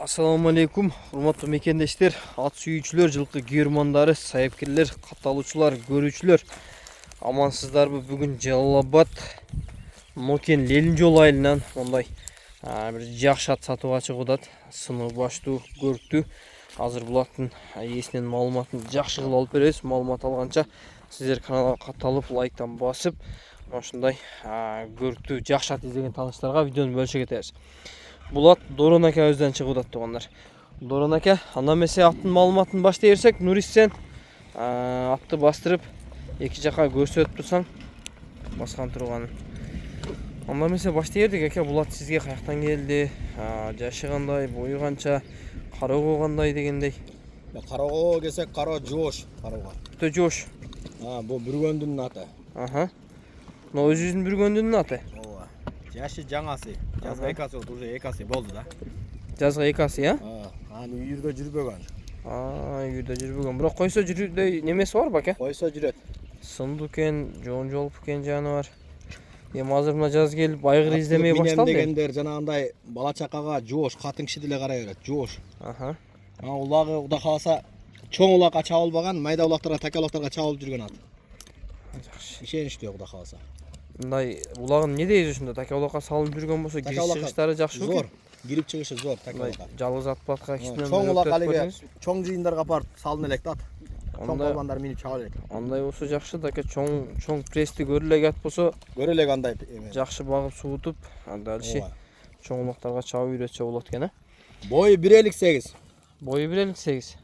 Assalamu alaikum, hurmatly mekendештер, ат сүйүүчүлөр, жылкы күйөрмандары, сайыпкерлер, катталуучулар, көрүүчүлөр. Амансыздарбы? Бүгүн Жалал-Абад Нокен Лелин жол айылынан мондай бир жакшы ат сатууга чыгып атат. Сыны баштуу, көрктүү. Азыр булаттын ээсинен маалыматын жакшы кылып алып беребиз. Маалымат алганча сиздер каналга катталып, лайктан басып, ошондой көрктүү жакшы ат издеген тааныштарга видеону бөлүшө кетебиз. Бұл ат Дорон акабыздан чыгып атат тугандар. Дорон ака, анда эмесе аттын маалыматын баштай берсек, Нурис сен атты бастырып, эки жака көрсөтүп турсаң, баскан турганын. Анда эмесе баштай бердик ака, бул ат сизге каяктан келди? Жашы кандай, бою канча, кароого кандай дегендей. Кароого келсек, кароо жоош, кароого. Өтө жоош. Бул бүргөндүн аты. Мына өзүбүздүн бүргөндүн аты. Жашы жаңасы. Жазга экасы уже экасы болду да. Жазга экасы, Аны үйүрдө жүрбөгөн. Үйүрдө жүрбөгөн. Бирок койсо жүрүүдөй немеси бар бака? Койсо жүрөт. Сынды экен, жоон жолуп экен жаныбар. Эми азыр мына жаз келип айгыр издемей башталды. Дегендер жанагындай бала чакага жоош, катын киши деле карай берет. Жоош. Улагы Кудай кааласа чоң улакка чабылбаган, майда улактарга, така улактарга чабылып жүргөн ат. Жакшы. Ишеничтүү Кудай кааласа. Мындай улагын не дейбиз ушунда? Така улакка салынып жүргөн болсо, кириш чыгыштары жакшы беле? Зор. Кирип чыгышы зор така улакка. Жалгыз ат батка кичинен чоң улак алиге чоң жыйындарга барып салына элек да ат. Чоң балбандар минип чаба элек. Андай болсо жакшы да, чоң прести көрө элек ат болсо, көрө элек андай жакшы багып суутуп, дальше чоң улактарга чабып үйрөтсө болот экен, Бою 1.58. Бою 1.58.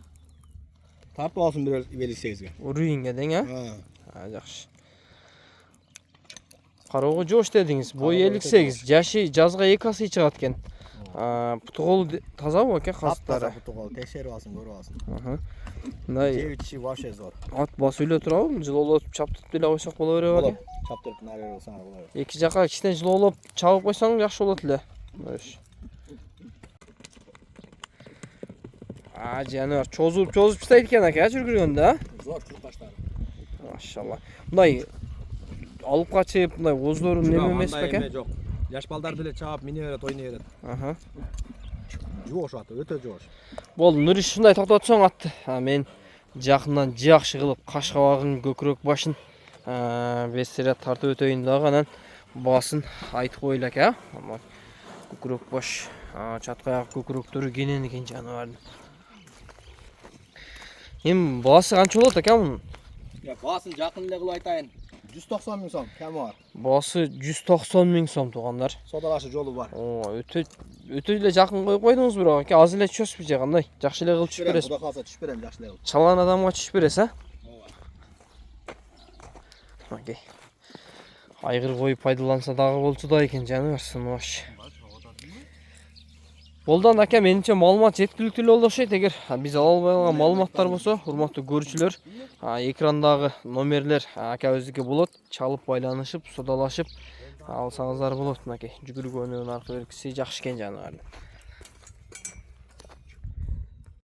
Тартып алсын 1.58ге. Уруйинге дең, жакшы. Кароого жоош дедиңиз. Бою 58. Жашы жазга экасы чыгат экен. Путу колу тазабы ака, касыктары? Путу колу текшерип алсын, көрүп алсын. Мындай жебичи вообще зор. Ат басып эле турабы? Жылоолотуп чаптырып деле койсок боло береби ака? Чаптырып нарыг болсоңор боло берет. Эки жака кичинен жылоолоп чабып койсоң жакшы болот эле. Жаныбар чозуп тастайт экен ака, жүргүргөндө, Зор чурк баштары. Машалла. Мындай алып качып, мындай оздору неме эмес беке? Жок. Жаш балдар деле чаап мине берет, ойной берет. Жоош аты, өтө жоош. Болду, Нурис ушундай токтотсоң атты. Мен жакындан жакшы кылып каш кабагын, көкүрөк башын бестере тартып өтөйүн дагы, анан баасын айтып коелу ака. Көкүрөк баш, чатка аяк көкүрөктөрү кенен экен жаныбардын. Эми баасы канча болот ака мунун? Баасын жакын эле кылып айтайын. 190 миң сом кеми бар. Баасы 190 миң сом тугандар. Содалашы жолу бар. Өтө эле жакын коюп койдуңуз бирок ака, аз эле түшөсүзбү же кандай? Жакшы эле кылып түшүп бересиз. Кудай кааласа түшүп берем, жакшы эле кылып. Чалган адамга түшүп бересиз, Окей. Айгыр коюп пайдаланса дагы болчу да экен жаныбар, сыны баш. Болду ака, менимче маалымат жеткиликтүү эле болду окшойт. Эгер биз ала албай калган маалыматтар болсо, урматтуу көрүүчүлөр, экрандагы номерлер акабыздыкы болот. Чалып байланышып, содалашып алсаңыздар болот. Мынакей, жүгүргөнү, наркы белгиси жакшы экен жаныбар.